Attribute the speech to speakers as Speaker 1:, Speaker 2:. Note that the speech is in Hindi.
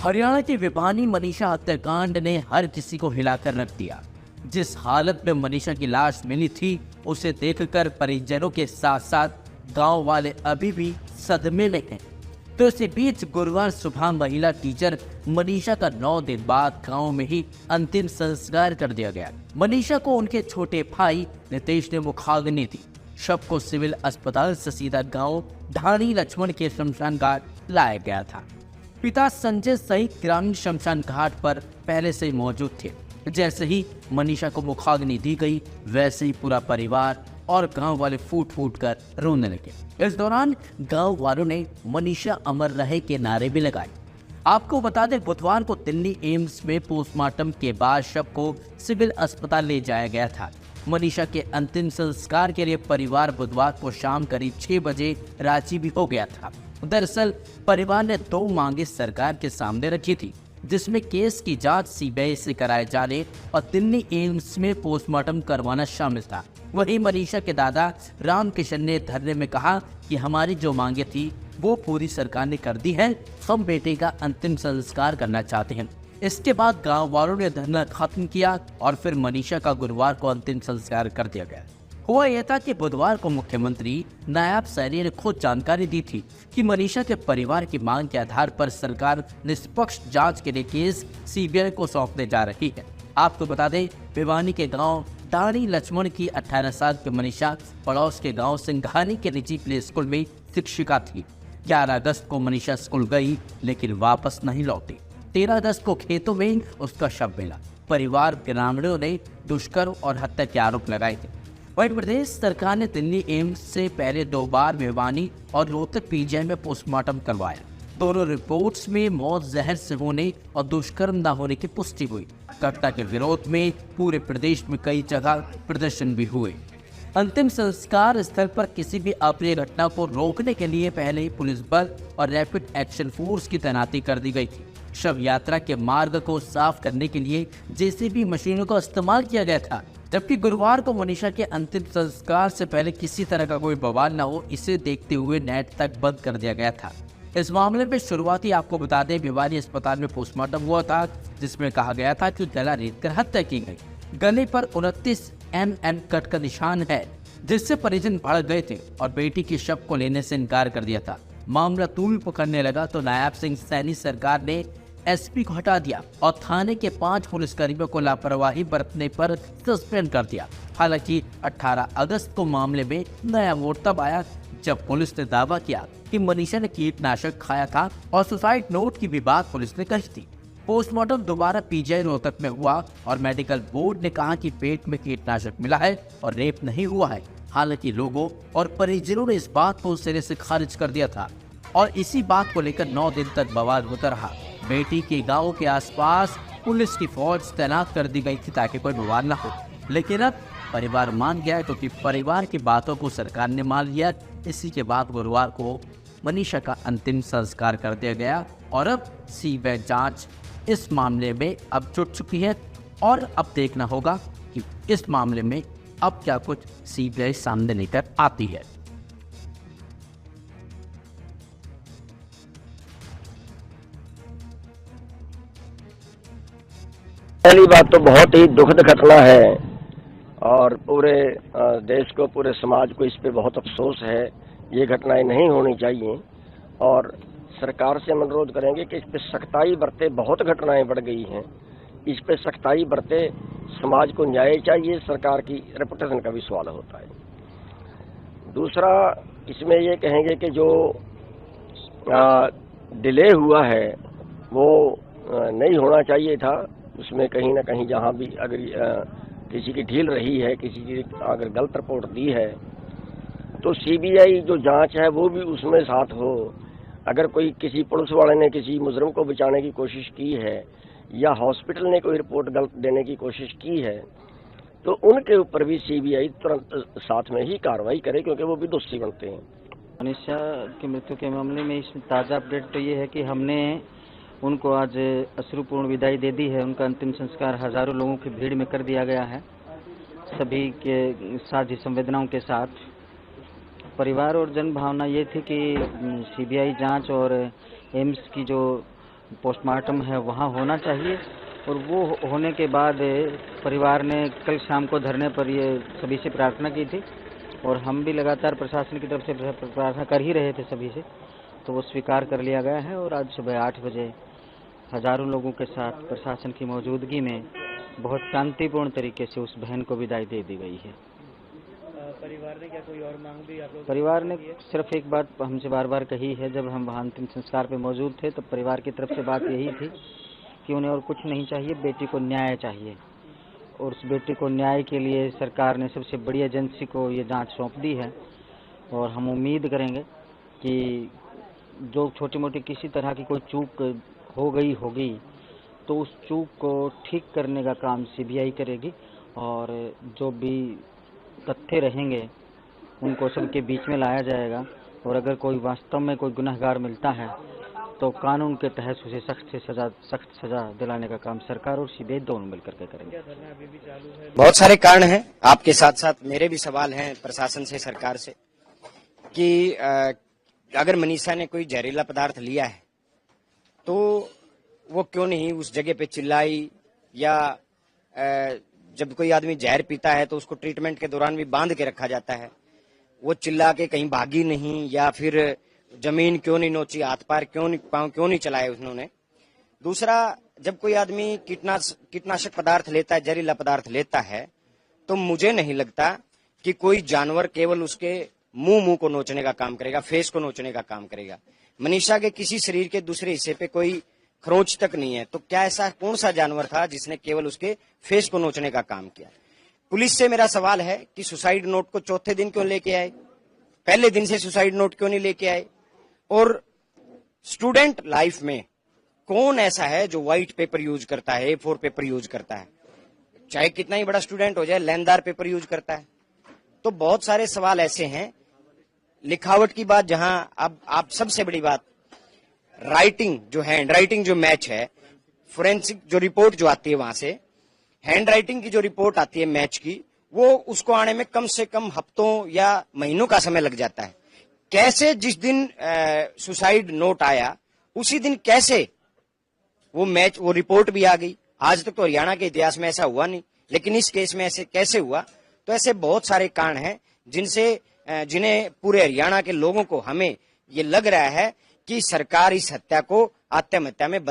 Speaker 1: हरियाणा के भिवानी मनीषा हत्याकांड ने हर किसी को हिलाकर रख दिया। जिस हालत में मनीषा की लाश मिली थी, उसे देखकर परिजनों के साथ साथ गांव वाले अभी भी सदमे में हैं। तो इसी बीच गुरुवार सुबह महिला टीचर मनीषा का 9 दिन बाद गांव में ही अंतिम संस्कार कर दिया गया। मनीषा को उनके छोटे भाई नितेश ने मुखाग्नि दी। शव को सिविल अस्पताल से सीधा गांव ढाणी लक्ष्मण के शमशान घाट लाया गया था। पिता संजय सहित ग्रामीण शमशान घाट पर पहले से ही मौजूद थे। जैसे ही मनीषा को मुखाग्नि दी गई, वैसे ही पूरा परिवार और गांव वाले फूट फूट कर रोने लगे। इस दौरान गांव वालों ने मनीषा अमर रहे के नारे भी लगाए। आपको बता दें, बुधवार को दिल्ली एम्स में पोस्टमार्टम के बाद शव को सिविल अस्पताल ले जाया गया था। मनीषा के अंतिम संस्कार के लिए परिवार बुधवार को शाम करीब 6 बजे रांची भी हो गया था। दरअसल परिवार ने 2 मांगे सरकार के सामने रखी थी, जिसमें केस की जांच सीबीआई से कराए जाने और दिल्ली एम्स में पोस्टमार्टम करवाना शामिल था। वहीं मनीषा के दादा रामकिशन ने धरने में कहा कि हमारी जो मांगे थी वो पूरी सरकार ने कर दी है, हम बेटे का अंतिम संस्कार करना चाहते हैं। इसके बाद गांव वालों ने धरना खत्म किया और फिर मनीषा का गुरुवार को अंतिम संस्कार कर दिया गया। हुआ यह था कि बुधवार को मुख्यमंत्री नायब सैनी ने खुद जानकारी दी थी कि मनीषा के परिवार की मांग के आधार पर सरकार निष्पक्ष जांच के लिए केस सीबीआई को सौंपने जा रही है। आपको बता दें, भिवानी के गांव ढाणी लक्ष्मण की 18 साल की मनीषा पड़ोस के गांव सिंघानी के निजी प्ले स्कूल में शिक्षिका थी। 11 अगस्त को मनीषा स्कूल गई लेकिन वापस नहीं लौटी। 13 अगस्त को खेतों में उसका शव मिला। परिवार ग्रामीणों ने दुष्कर्म और हत्या के आरोप लगाए थे। वहीं प्रदेश सरकार ने दिल्ली एम्स से पहले 2 बार भिवानी और रोहतक पीजीआई में पोस्टमार्टम करवाया। दोनों रिपोर्ट्स में मौत जहर से होने और दुष्कर्म न होने की पुष्टि हुई। घटना के विरोध में पूरे प्रदेश में कई जगह प्रदर्शन भी हुए। अंतिम संस्कार स्थल पर किसी भी अप्रिय घटना को रोकने के लिए पहले ही पुलिस बल और रैपिड एक्शन फोर्स की तैनाती कर दी गई थी। शव यात्रा के मार्ग को साफ करने के लिए जेसीबी मशीनों का इस्तेमाल किया गया था। जबकि गुरुवार को मनीषा के अंतिम संस्कार से पहले किसी तरह का कोई बवाल न हो, इसे देखते हुए नेट तक बंद कर दिया गया था। इस मामले में शुरुआती आपको बता दें, भिवानी अस्पताल में पोस्टमार्टम हुआ था, जिसमें कहा गया था कि गला रेतकर हत्या की गई। गले पर 29 mm कट का निशान है, जिससे परिजन भड़क गए थे और बेटी के शव को लेने से इनकार कर दिया था। मामला तूल पकड़ने लगा तो नायब सिंह सैनी सरकार ने एसपी को हटा दिया और थाने के 5 पुलिसकर्मियों को लापरवाही बरतने पर सस्पेंड कर दिया। हालांकि 18 अगस्त को मामले में नया मोड़ तब आया जब पुलिस ने दावा किया कि मनीषा ने कीटनाशक खाया था और सुसाइड नोट की भी बात पुलिस ने कही थी। पोस्टमार्टम दोबारा पीजीआई रोहतक में हुआ और मेडिकल बोर्ड ने कहा कि पेट में कीटनाशक मिला है और रेप नहीं हुआ है। हालांकि लोगों और परिजनों ने इस बात को सिरे से खारिज कर दिया था और इसी बात को लेकर 9 दिन तक बवाल होता रहा। बेटी के गांव के आसपास पुलिस की फौज तैनात कर दी गई थी ताकि कोई बवाल न हो, लेकिन अब परिवार मान गया क्योंकि परिवार की बातों को सरकार ने मान लिया। इसी के बाद गुरुवार को मनीषा का अंतिम संस्कार कर दिया गया और अब सीबीआई जांच इस मामले में अब जुट चुकी है और अब देखना होगा कि इस मामले में अब क्या कुछ सीबीआई सामने लेकर आती है।
Speaker 2: पहली बात तो बहुत ही दुखद घटना है और पूरे देश को, पूरे समाज को इस पे बहुत अफसोस है। ये घटनाएं नहीं होनी चाहिए और सरकार से हम अनुरोध करेंगे कि इस पे सख्ताई बरते। बहुत घटनाएं बढ़ गई हैं, इस पे सख्ताई बरते। समाज को न्याय चाहिए, सरकार की रेपुटेशन का भी सवाल होता है। दूसरा, इसमें ये कहेंगे कि जो डिले हुआ है वो नहीं होना चाहिए था। उसमें कहीं ना कहीं जहाँ भी अगर किसी की ढील रही है, किसी की अगर गलत रिपोर्ट दी है, तो सीबीआई जो जांच है वो भी उसमें साथ हो। अगर कोई किसी पुलिस वाले ने किसी मुजरिम को बचाने की कोशिश की है या हॉस्पिटल ने कोई रिपोर्ट गलत देने की कोशिश की है, तो उनके ऊपर भी सीबीआई तुरंत साथ में ही कार्रवाई करे, क्योंकि वो भी दोषी बनते हैं।
Speaker 3: मनीषा की मृत्यु के मामले में इसमें ताज़ा अपडेट तो ये है कि हमने उनको आज अश्रुपूर्ण विदाई दे दी है। उनका अंतिम संस्कार हजारों लोगों की भीड़ में कर दिया गया है, सभी के साझी संवेदनाओं के साथ। परिवार और जन भावना ये थी कि सीबीआई जांच और एम्स की जो पोस्टमार्टम है वहाँ होना चाहिए। और वो होने के बाद परिवार ने कल शाम को धरने पर ये सभी से प्रार्थना की थी और हम भी लगातार प्रशासन की तरफ से प्रार्थना कर ही रहे थे सभी से, तो वो स्वीकार कर लिया गया है। और आज सुबह 8 बजे हजारों लोगों के साथ प्रशासन की मौजूदगी में बहुत शांतिपूर्ण तरीके से उस बहन को विदाई दे दी गई है।
Speaker 4: परिवार ने क्या कोई और मांग भी आप लोग?
Speaker 3: परिवार ने सिर्फ एक बात हमसे बार बार कही है, जब हम वहाँ अंतिम संस्कार पे मौजूद थे तो परिवार की तरफ से बात यही थी कि उन्हें और कुछ नहीं चाहिए, बेटी को न्याय चाहिए। और उस बेटी को न्याय के लिए सरकार ने सबसे बड़ी एजेंसी को ये जांच सौंप दी है और हम उम्मीद करेंगे कि जो छोटी मोटी किसी तरह की कोई चूक होगी तो उस चूक को ठीक करने का काम सीबीआई करेगी और जो भी तथ्य रहेंगे उनको सबके बीच में लाया जाएगा। और अगर कोई वास्तव में कोई गुनहगार मिलता है तो कानून के तहत उसे सख्त सजा दिलाने का काम सरकार और सीबीआई दोनों मिलकर के करेंगे।
Speaker 4: अभी भी चालू है?
Speaker 5: बहुत सारे कारण हैं, आपके साथ साथ मेरे भी सवाल हैं प्रशासन से, सरकार से, कि अगर मनीषा ने कोई जहरीला पदार्थ लिया है तो वो क्यों नहीं उस जगह पे चिल्लाई, या जब कोई आदमी जहर पीता है तो उसको ट्रीटमेंट के दौरान भी बांध के रखा जाता है, वो चिल्ला के कहीं भागी नहीं, या फिर जमीन क्यों नहीं नोची, हाथ पार पांव क्यों नहीं चलाए उन्होंने। दूसरा, जब कोई आदमी कीटनाशक पदार्थ लेता है, जहरीला पदार्थ लेता है, तो मुझे नहीं लगता कि कोई जानवर केवल उसके मुंह को नोचने का काम करेगा, फेस को नोचने का काम करेगा। मनीषा के किसी शरीर के दूसरे हिस्से पे कोई खरोंच तक नहीं है, तो क्या ऐसा कौन सा जानवर था जिसने केवल उसके फेस को नोचने का काम किया। पुलिस से मेरा सवाल है कि सुसाइड नोट को चौथे दिन क्यों लेके आए, पहले दिन से सुसाइड नोट क्यों नहीं लेके आए। और स्टूडेंट लाइफ में कौन ऐसा है जो व्हाइट पेपर यूज करता है, A4 पेपर यूज करता है, चाहे कितना ही बड़ा स्टूडेंट हो जाए, लेनदार पेपर यूज करता है। तो बहुत सारे सवाल ऐसे हैं। लिखावट की बात, जहां अब आप सबसे बड़ी बात, राइटिंग जो हैंड राइटिंग जो मैच है, फोरेंसिक जो रिपोर्ट जो आती है वहां से, हैंड राइटिंग की जो रिपोर्ट आती है मैच की, वो उसको आने में कम से कम हफ्तों या महीनों का समय लग जाता है। कैसे जिस दिन सुसाइड नोट आया उसी दिन कैसे वो रिपोर्ट भी आ गई। आज तक तो हरियाणा के इतिहास में ऐसा हुआ नहीं, लेकिन इस केस में ऐसे कैसे हुआ। तो ऐसे बहुत सारे कारण हैं जिन्हें पूरे हरियाणा के लोगों को, हमें ये लग रहा है कि सरकार इस हत्या को आत्महत्या में